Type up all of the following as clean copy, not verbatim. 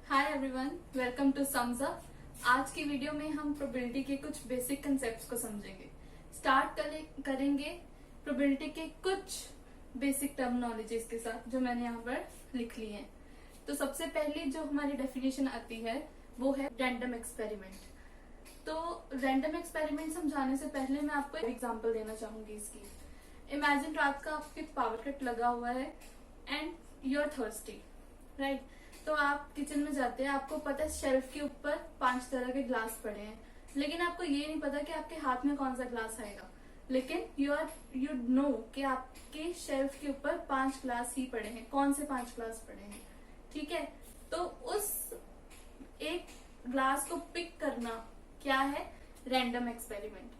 Hi everyone, welcome two sums up. आज की video में हम प्रोबेबिलिटी के कुछ बेसिक कंसेप्ट्स को समझेंगे। स्टार्ट करेंगे प्रोबेबिलिटी के कुछ बेसिक टर्मिनोलॉजीज के साथ जो मैंने यहाँ पर लिख ली है। तो सबसे पहली जो हमारी डेफिनेशन आती है वो है रैंडम एक्सपेरिमेंट। तो रैंडम एक्सपेरिमेंट समझाने से पहले मैं आपको एक एग्जांपल देना चाहूंगी इसकी। इमेजिन रात का आपके पावर कट लगा हुआ है and you are thirsty, right. तो आप किचन में जाते हैं, आपको पता है शेल्फ के ऊपर 5 तरह के ग्लास पड़े हैं, लेकिन आपको ये नहीं पता कि आपके हाथ में कौन सा ग्लास आएगा। लेकिन यू नो कि आपके शेल्फ के ऊपर 5 ग्लास ही पड़े हैं, कौन से 5 ग्लास पड़े हैं, ठीक है। तो उस एक ग्लास को पिक करना क्या है, रैंडम एक्सपेरिमेंट।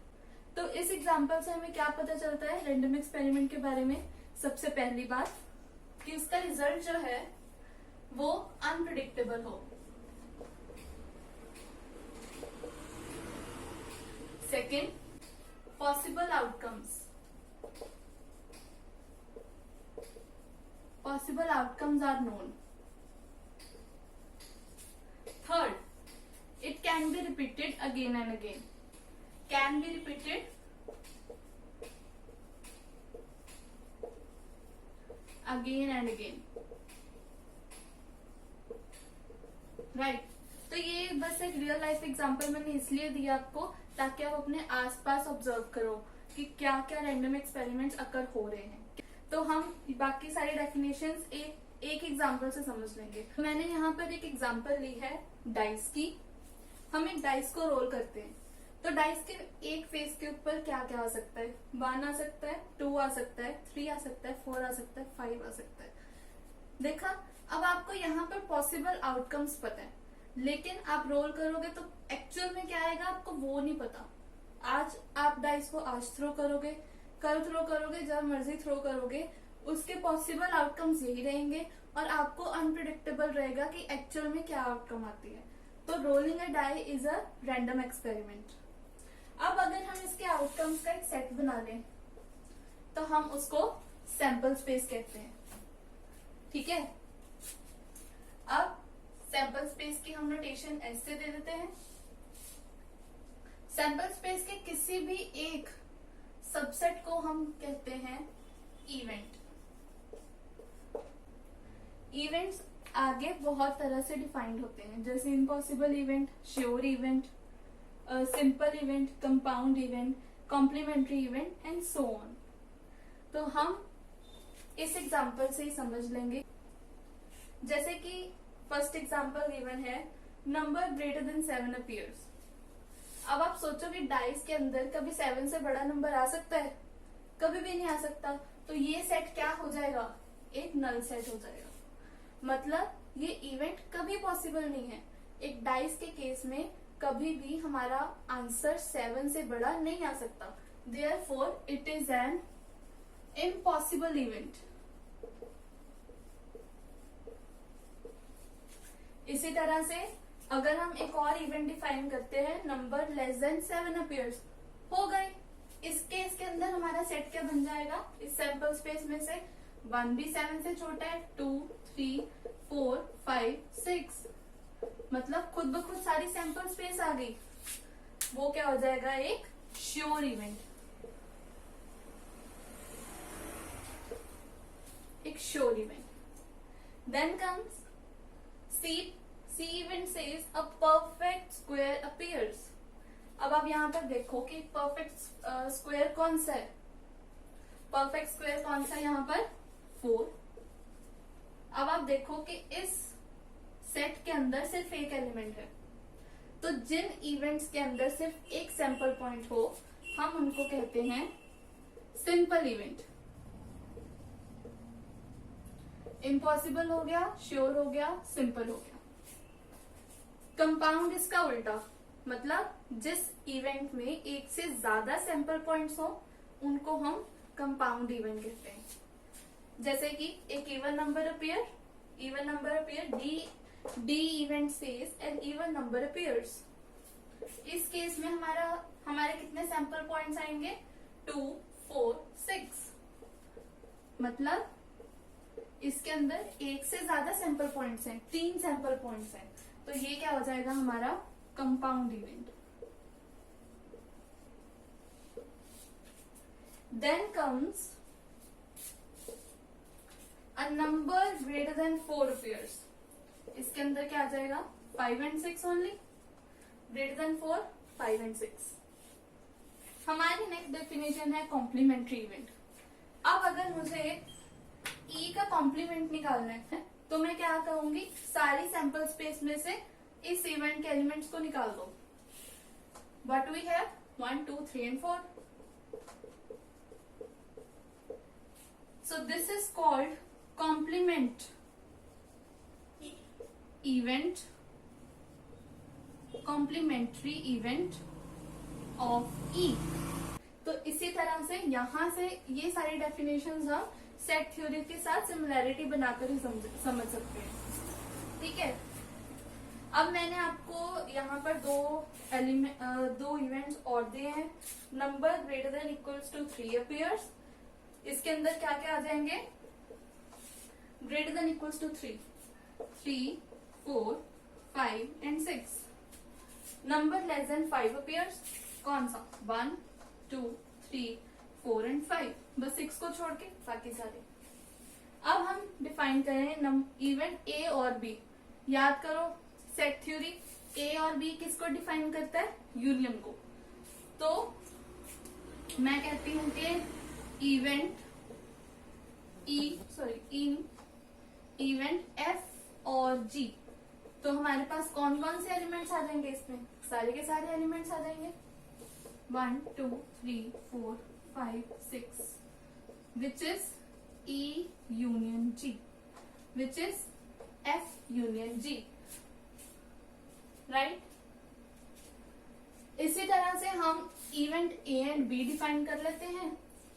तो इस एग्जाम्पल से हमें क्या पता चलता है रैंडम एक्सपेरिमेंट के बारे में। सबसे पहली बात कि उसका रिजल्ट जो है वो अनप्रिडिक्टेबल हो। Second, possible outcomes are known. Third, it can be repeated again and again. Can be repeated again and again. Right. तो ये बस एक रियल लाइफ एग्जांपल मैंने इसलिए दिया आपको ताकि आप अपने आसपास ऑब्जर्व करो कि क्या क्या रैंडम एक्सपेरिमेंट्स अकर हो रहे हैं। तो हम बाकी सारी डेफिनेशंस एक एग्जांपल से समझ लेंगे। मैंने यहाँ पर एक एग्जांपल ली है डाइस की। हम एक डाइस को रोल करते हैं, तो डाइस के एक फेस के ऊपर क्या क्या आ सकता है, 1 आ सकता है, 2 आ सकता है, 3 आ सकता है, 4 आ सकता है, 5 आ सकता है। देखा, अब आपको यहाँ पर पॉसिबल आउटकम्स पता है, लेकिन आप रोल करोगे तो एक्चुअल में क्या आएगा आपको वो नहीं पता। आज आप डाइस को आज थ्रो करोगे, कल थ्रो करोगे, जब मर्जी थ्रो करोगे, उसके पॉसिबल आउटकम्स यही रहेंगे और आपको अनप्रिडिक्टेबल रहेगा कि एक्चुअल में क्या आउटकम आती है। तो rolling a die is a random experiment. अब अगर हम इसके आउटकम्स का एक सेट बना लें तो हम उसको सैंपल स्पेस कहते हैं, ठीक है। अब सैंपल स्पेस की हम नोटेशन ऐसे दे देते हैं। सैंपल स्पेस के किसी भी एक सबसेट को हम कहते हैं इवेंट। इवेंट्स आगे बहुत तरह से डिफाइंड होते हैं, जैसे impossible event, sure event, simple event, compound event, complementary event and so on. तो हम इस एग्जांपल से ही समझ लेंगे। जैसे कि फर्स्ट एग्जांपल गिवन है, नंबर ग्रेटर देन 7 अपीयर्स। अब आप सोचो कि डाइस के अंदर कभी 7 से बड़ा नंबर आ सकता है? कभी भी नहीं आ सकता। तो ये सेट क्या हो जाएगा, एक नल सेट हो जाएगा। मतलब ये इवेंट कभी पॉसिबल नहीं है। एक डाइस के केस में कभी भी हमारा आंसर 7 से बड़ा नहीं आ सकता। Therefore it is an impossible event. इसी तरह से अगर हम एक और इवेंट डिफाइन करते हैं, नंबर लेस देन 7 अपीयर्स, हो गए। इस केस के अंदर हमारा सेट क्या बन जाएगा, इस सैंपल स्पेस में से 1 भी 7 से छोटा है, 2, 3, 4, 5, 6, मतलब खुद ब खुद सारी सैंपल स्पेस आ गई। वो क्या हो जाएगा, एक श्योर इवेंट। एक sure event. Then comes C event says a perfect square appears। अब आप यहाँ पर देखो कि परफेक्ट स्क्वायर कौन सा है, परफेक्ट स्क्वायर कौन सा है यहाँ पर, 4। अब आप देखो कि इस सेट के अंदर सिर्फ एक एलिमेंट है, तो जिन इवेंट्स के अंदर सिर्फ एक सैंपल पॉइंट हो हम उनको कहते हैं सिंपल इवेंट। इम्पॉसिबल हो गया, श्योर हो गया, सिंपल हो गया। कंपाउंड इसका उल्टा, मतलब जिस इवेंट में एक से ज्यादा सैंपल पॉइंट्स हो उनको हम कंपाउंड इवेंट कहते हैं। जैसे कि एक even number appear, D event says an even number appears. इस केस में हमारे कितने सैंपल पॉइंट्स आएंगे, 2, 4, 6। मतलब इसके अंदर एक से ज्यादा सैंपल पॉइंट्स हैं, 3 सैंपल पॉइंट्स हैं, तो ये क्या हो जाएगा हमारा compound event. Then comes a number greater than 4 appears। इसके अंदर क्या आ जाएगा 5 and 6 only, greater than 4, 5 and 6। हमारी नेक्स्ट डेफिनेशन है कॉम्प्लीमेंट्री इवेंट। अब अगर मुझे ई का कॉम्प्लीमेंट निकालना है तो मैं क्या कहूंगी, सारी सैंपल स्पेस में से इस इवेंट के एलिमेंट्स को निकाल दो। What we have 1 2 3 and 4। So this is called complement event, complementary event of E. तो इसी तरह से यहां से ये सारी डेफिनेशंस हम सेट थ्योरी के साथ सिमिलैरिटी बनाकर ही समझ सकते हैं। ठीक है, अब मैंने आपको यहाँ पर दो इवेंट्स और दिए हैं। Number greater than equals to 3 appears। इसके अंदर क्या क्या आ जाएंगे, greater than equals to 3, 3 4 5 and 6। Number less than 5 appears, कौन सा 1 2 3 4 and 5, बस 6 को छोड़ के बाकी सारे। अब हम डिफाइन करें इवेंट ए और बी। याद करो सेट थ्योरी, ए और बी किसको डिफाइन करता है, यूनियन को। तो मैं कहती हूं कि इवेंट एफ और जी, तो हमारे पास कौन कौन से एलिमेंट्स आ जाएंगे, इसमें सारे के सारे एलिमेंट्स आ जाएंगे 1 2 3 4 5 6, which is E union G, which is F union G, right? इसी तरह से हम event A and B define कर लेते हैं।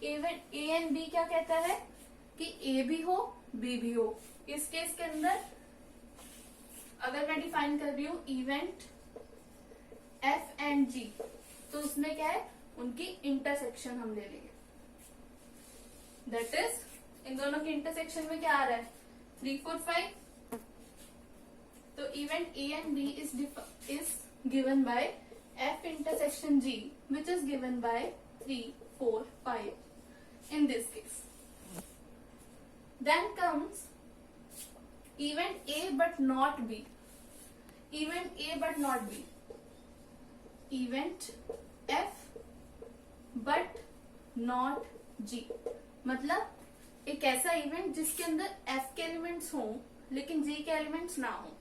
इवेंट ए एंड बी क्या कहता है कि ए भी हो बी भी हो। इस केस के अंदर अगर मैं डिफाइन कर रही हूं इवेंट एफ एंड जी, तो उसमें क्या है, उनकी इंटरसेक्शन हम ले लेंगे। दैट इज इन दोनों की इंटरसेक्शन में क्या आ रहा है 3 4 5। तो event A and B is given by F intersection G, which is given by 3 4 5 in this case. Then comes event A but not B. Event A but not B, event F but not G, मतलब एक ऐसा event जिसके अंदर F के elements हों लेकिन जी के elements ना हों।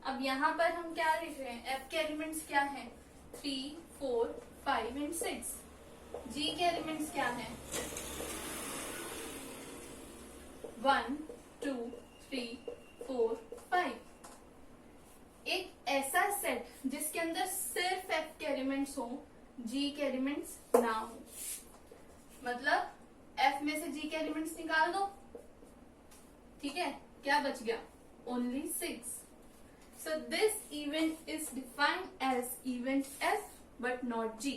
अब यहाँ पर हम क्या लिख रहे हैं, एफ के एलिमेंट्स क्या हैं 3 4 5 and 6। जी के एलिमेंट्स क्या हैं 1 2 3 4 5। एक ऐसा सेट जिसके अंदर सिर्फ एफ के एलिमेंट्स हो, जी के एलिमेंट्स ना हो, मतलब एफ में से जी के एलिमेंट्स निकाल दो। ठीक है, क्या बच गया only 6। So this event is defined as event F but not G.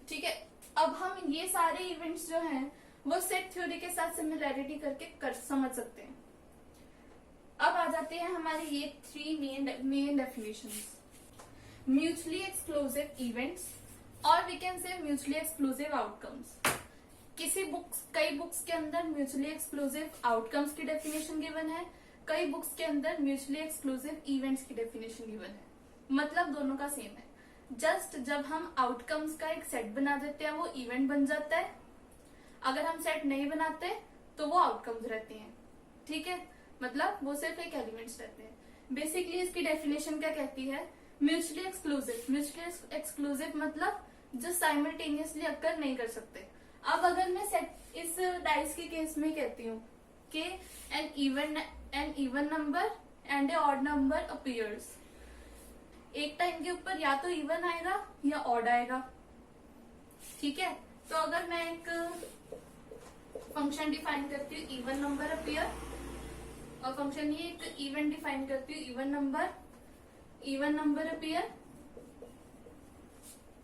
ठीक है, अब हम ये सारे इवेंट्स जो हैं वो सेट थ्योरी के साथ सिमिलैरिटी करके समझ सकते हैं। अब आ जाते हैं हमारे ये 3 main definitions. Mutually exclusive events और we can say mutually exclusive outcomes. कई बुक्स के अंदर म्यूचुअली एक्सक्लूसिव आउटकम्स की डेफिनेशन गिवन है, कई बुक्स के अंदर म्यूचुअली एक्सक्लूसिव इवेंट्स की डेफिनेशन गिवन है, मतलब दोनों का सेम है। जस्ट जब हम आउटकम्स का एक सेट बना देते हैं वो इवेंट बन जाता है, अगर हम सेट नहीं बनाते तो वो आउटकम्स रहते हैं। ठीक है, मतलब वो सिर्फ एक एलिमेंट्स रहते हैं। बेसिकली इसकी डेफिनेशन क्या कहती है, म्यूचुअली एक्सक्लूसिव। म्यूचुअली एक्सक्लूसिव मतलब जो साइमल्टेनियसली अकर नहीं कर सकते। अब अगर मैं सेट इस डाइस के केस में कहती हूँ कि an even number and a odd number appears, एक टाइम के ऊपर या तो इवन आएगा या ऑड आएगा। ठीक है, तो अगर मैं एक फंक्शन डिफाइन करती हूँ इवन नंबर अपीयर, और फंक्शन ये एक इवेंट डिफाइन करती हूँ इवन नंबर अपीयर,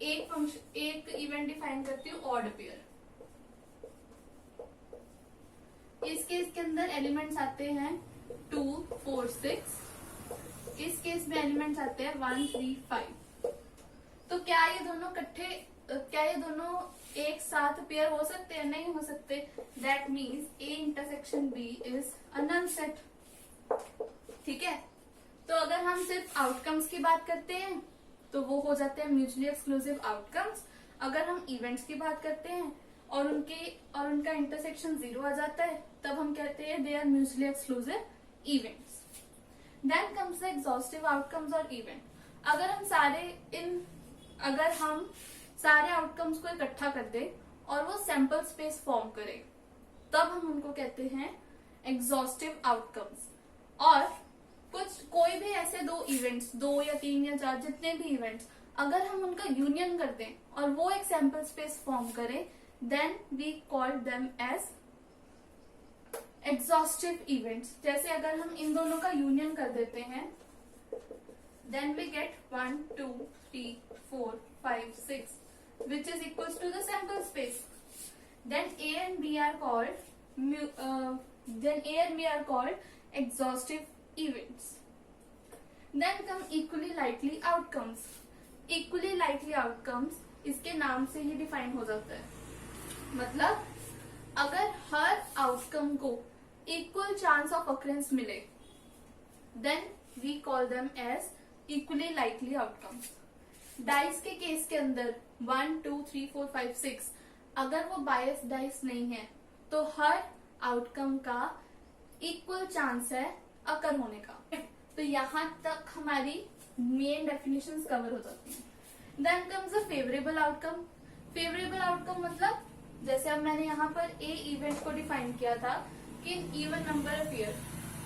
एक इवेंट डिफाइन करती हूँ ऑड अपीयर। इस केस के अंदर एलिमेंट्स आते हैं 2, 4, 6। इस केस में एलिमेंट्स आते हैं 1, 3, 5। तो क्या ये दोनों एक साथ पेयर हो सकते हैं? नहीं हो सकते। That means A intersection B is a null set. ठीक है, तो अगर हम सिर्फ आउटकम्स की बात करते हैं तो वो हो जाते हैं म्यूचुअली एक्सक्लूसिव आउटकम्स। अगर हम इवेंट्स की बात करते हैं और उनका इंटरसेक्शन 0 आ जाता है, तब हम कहते हैं they are mutually exclusive events. Then comes the exhaustive outcomes और इवेंट। अगर हम सारे आउटकम्स को इकट्ठा कर दे और वो सैंपल स्पेस फॉर्म करे, तब हम उनको कहते हैं एग्जॉस्टिव आउटकम्स। और कोई भी ऐसे 2 इवेंट्स, 2 या 3 या 4 जितने भी इवेंट्स, अगर हम उनका यूनियन कर दें और वो एक सैंपल स्पेस फॉर्म करें, then we call them as exhaustive events. जैसे अगर हम इन दोनों का यूनियन कर देते हैं, then we get 1, 2, 3, 4, 5, 6 which is equals to the sample space. Then A and B are called exhaustive events. Then come equally likely outcomes. Equally likely outcomes इसके नाम से ही डिफाइन हो जाता है। मतलब अगर हर आउटकम को इक्वल चांस ऑफ अकरेंस मिले, then we call them as equally likely outcomes. Dice के केस के अंदर 1, 2, 3, 4, 5, 6 अगर वो बायस डाइस नहीं है तो हर आउटकम का इक्वल चांस है अकर होने का। तो यहाँ तक हमारी मेन डेफिनेशंस कवर हो जाती हैं। Then comes a favourable outcome. Favourable outcome मतलब जैसे अब मैंने यहाँ पर ए इवेंट को डिफाइन किया था कि इवन नंबर ऑफ ईयर,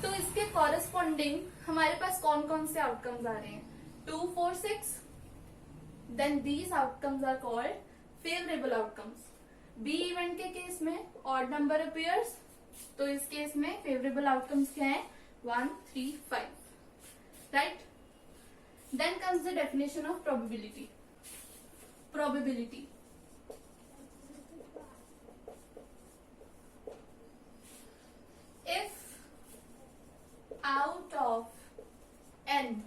तो इसके कॉरेस्पॉन्डिंग हमारे पास कौन कौन से आउटकम्स आ रहे हैं? 2, 4, 6। Then these outcomes are called favorable outcomes. B event के केस में odd number appears, तो इस केस में favorable outcomes क्या है? 1, 3, 5. Right? Then comes the definition of probability. Probability. If out of n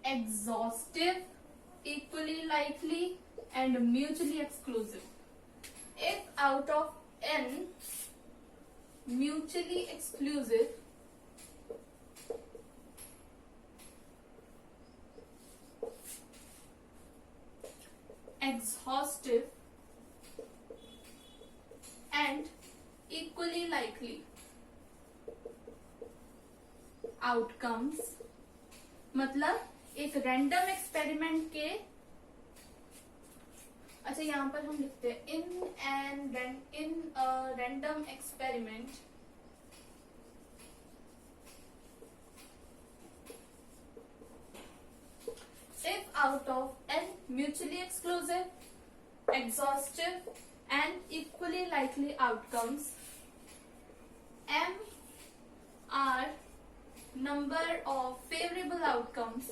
exhaustive, equally likely and mutually exclusive. If out of n mutually exclusive, exhaustive and equally likely outcomes, मतलब एक random experiment के, अच्छा यहाँ पर हम लिखते हैं in random experiment if out of n mutually exclusive, exhaustive and equally likely outcomes, m are number of favorable outcomes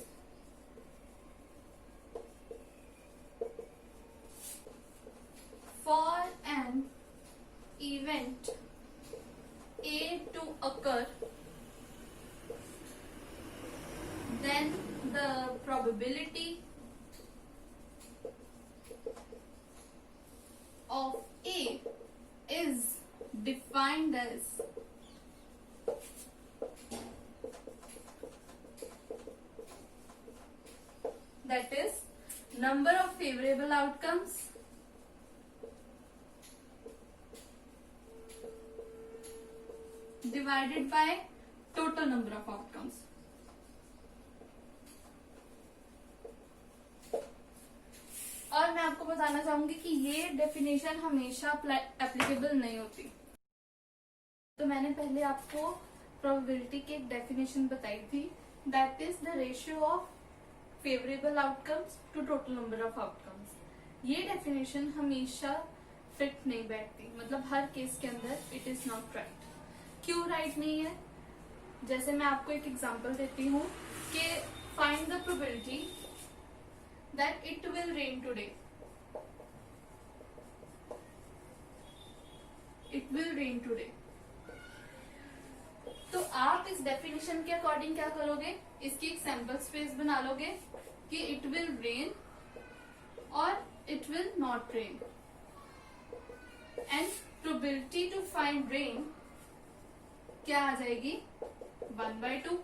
for an event A to occur, then the probability of A is defined as that is number of favorable outcomes divided by total number of outcomes. और मैं आपको बताना चाहूंगी कि ये definition हमेशा applicable नहीं होती। तो मैंने पहले आपको प्रोबेबिलिटी की एक डेफिनेशन बताई थी, that is the ratio of favourable outcomes to total number of outcomes. ये डेफिनेशन हमेशा फिट नहीं बैठती, मतलब हर केस के अंदर इट इज नॉट राइट। क्यों राइट नहीं है? जैसे मैं आपको एक एग्जांपल देती हूँ कि find the probability that it will rain today. It will rain today. तो आप इस डेफिनेशन के अकॉर्डिंग क्या करोगे, इसकी एक सैंपल स्पेस बना लोगे कि इट विल रेन और it will not rain, and probability to find rain क्या आ जाएगी 1/2,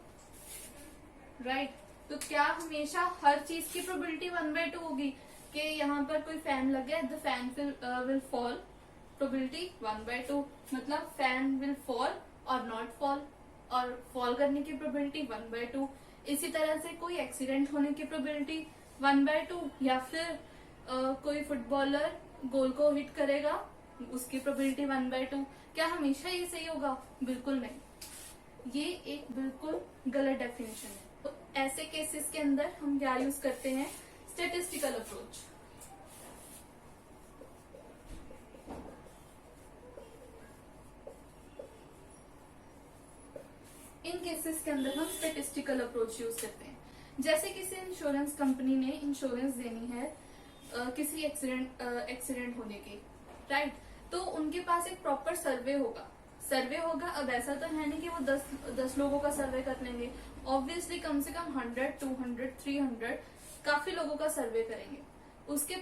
राइट। तो क्या हमेशा हर चीज की प्रोबेबिलिटी 1/2 होगी कि यहाँ पर कोई फैन लग गया, the fan will fall, probability 1/2, मतलब फैन विल फॉल और नॉट फॉल, और फॉल करने की प्रोबेबिलिटी 1/2। इसी तरह से कोई एक्सीडेंट होने की प्रोबेबिलिटी 1/2, या फिर कोई फुटबॉलर गोल को हिट करेगा, उसकी प्रोबेबिलिटी 1/2। क्या हमेशा ये सही होगा? बिल्कुल नहीं, ये एक बिल्कुल गलत डेफिनेशन है। तो ऐसे केसेस के अंदर हम क्या यूज करते हैं, स्टेटिस्टिकल अप्रोच। इन केसेस के अंदर हम स्टेटिस्टिकल अप्रोच यूज करते हैं। जैसे किसी इंश्योरेंस कंपनी ने इंश्योरेंस देनी है किसी एक्सीडेंट होने की, राइट। तो उनके पास एक प्रॉपर सर्वे होगा। अब ऐसा तो है नहीं कि वो 10 लोगों का सर्वे कर लेंगे। ऑब्वियसली कम से कम 100, 200, 300 काफी लोगों का सर्वे करेंगे। उसके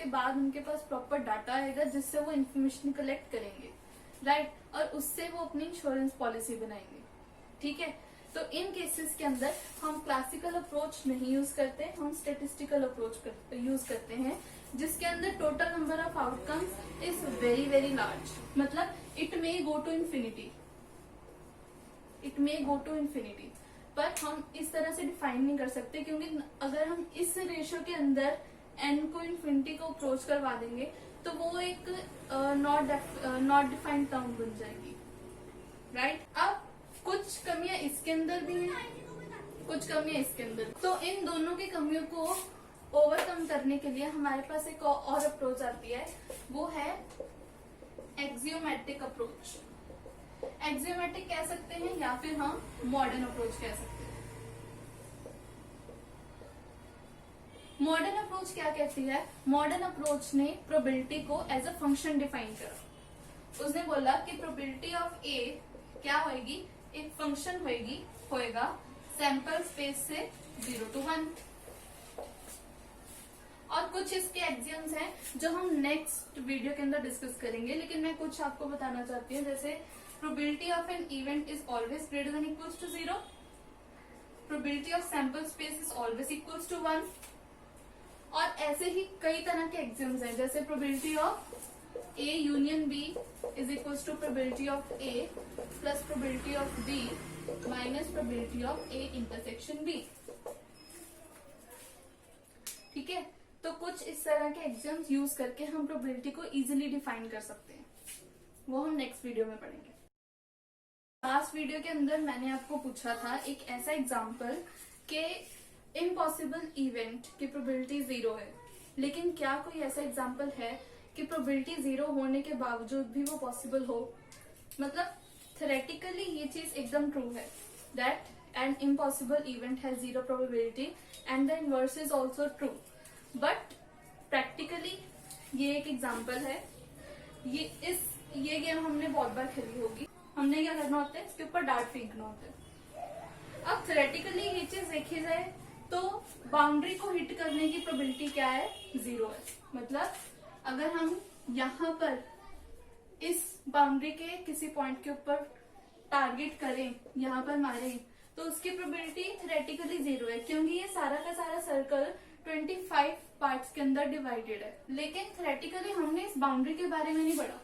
बाद उनके पास प्रॉपर डाटा आएगा जिससे वो इन्फॉर्मेशन कलेक्ट करेंगे, राइट, और उससे वो अपनी इंश्योरेंस पॉलिसी बनाएंगे, ठीक है। तो इन केसेस के अंदर हम क्लासिकल अप्रोच नहीं यूज करते, हम स्टेटिस्टिकल अप्रोच यूज करते हैं, जिसके अंदर total number of outcomes is very very large, मतलब it may go to infinity, पर हम इस तरह से डिफाइन नहीं कर सकते, क्योंकि अगर हम इस रेशियो के अंदर एन को इन्फिनिटी को अप्रोच करवा देंगे तो वो एक नॉट डिफाइंड टर्म बन जाएगी, राइट। अब कुछ कमियां इसके अंदर भी हैं, कुछ कमियां इसके अंदर। तो इन दोनों की कमियों को ओवरकम करने के लिए हमारे पास एक और अप्रोच आती है, वो है एक्सियोमेट्रिक अप्रोच। एक्सियोमेट्रिक कह सकते हैं या फिर हम मॉडर्न अप्रोच कह सकते हैं। मॉडर्न अप्रोच क्या कहती है? मॉडर्न अप्रोच ने प्रोबेबिलिटी को एज अ फंक्शन डिफाइन करा। उसने बोला कि प्रोबेबिलिटी ऑफ ए क्या होगी, एक फंक्शन होएगा सैंपल स्पेस से 0 to 1। और कुछ इसके एक्सियम्स हैं जो हम नेक्स्ट वीडियो के अंदर डिस्कस करेंगे, लेकिन मैं कुछ आपको बताना चाहती हूँ। जैसे probability of an event is always greater than equals to 0, probability of sample space is always equals to 1, और ऐसे ही कई तरह के एक्सियम्स हैं, जैसे probability of A union B is equals to probability of A plus probability of B minus probability of A intersection B, ठीक है। तो कुछ इस तरह के एग्जाम्स यूज करके हम प्रोबेबिलिटी को इजीली डिफाइन कर सकते हैं, वो हम नेक्स्ट वीडियो में पढ़ेंगे। लास्ट वीडियो के अंदर मैंने आपको पूछा था एक ऐसा एग्जाम्पल कि इम्पॉसिबल इवेंट की प्रोबेबिलिटी 0 है, लेकिन क्या कोई ऐसा एग्जाम्पल है कि प्रोबेबिलिटी 0 होने के बावजूद भी वो पॉसिबल हो? मतलब थ्योरेटिकली ये चीज एकदम ट्रू है, that an impossible event has 0 probability and the inverse is also true, but practically ये एक एग्जाम्पल है। ये गेम हमने बहुत बार खेली होगी। हमने क्या करना होता है, इसके ऊपर डार्ट फेंकना होता है। अब थ्योरेटिकली ये चीज देखी जाए तो बाउंड्री को हिट करने की प्रोबेबिलिटी क्या है? 0 है। मतलब अगर हम यहाँ पर इस बाउंड्री के किसी पॉइंट के ऊपर टारगेट करें, यहाँ पर मारें, तो उसकी प्रोबेबिलिटी थ्योरेटिकली 0 है, क्योंकि ये सारा का सारा सर्कल 25 पार्ट्स के अंदर डिवाइडेड है। लेकिन थ्योरेटिकली हमने इस बाउंड्री के बारे में नहीं पढ़ा,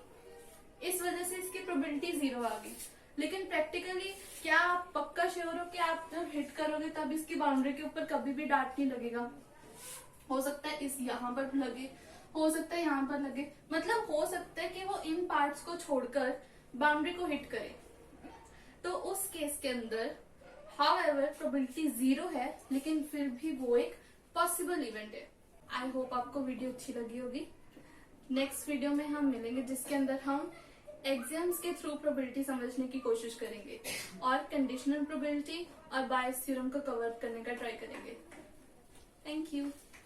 इस वजह से इसकी प्रोबेबिलिटी 0 आ गई। लेकिन प्रैक्टिकली क्या आप पक्का श्योर हो कि आप जब हिट करोगे तब इसकी बाउंड्री के ऊपर कभी भी डार्ट नहीं लगेगा? हो सकता है इस यहाँ पर लगे, हो सकता है यहाँ पर लगे, मतलब हो सकता है कि वो इन पार्ट्स को छोड़कर बाउंड्री को हिट करे। तो उस केस के अंदर हाउएवर प्रोबेबिलिटी 0 है, लेकिन फिर भी वो एक पॉसिबल इवेंट है। आई होप आपको वीडियो अच्छी लगी होगी। नेक्स्ट वीडियो में हम मिलेंगे, जिसके अंदर हम एग्जाम्स के थ्रू प्रोबेबिलिटी समझने की कोशिश करेंगे और कंडीशनल प्रोबेबिलिटी और बायस थ्योरम को कवर करने का ट्राई करेंगे। Thank you.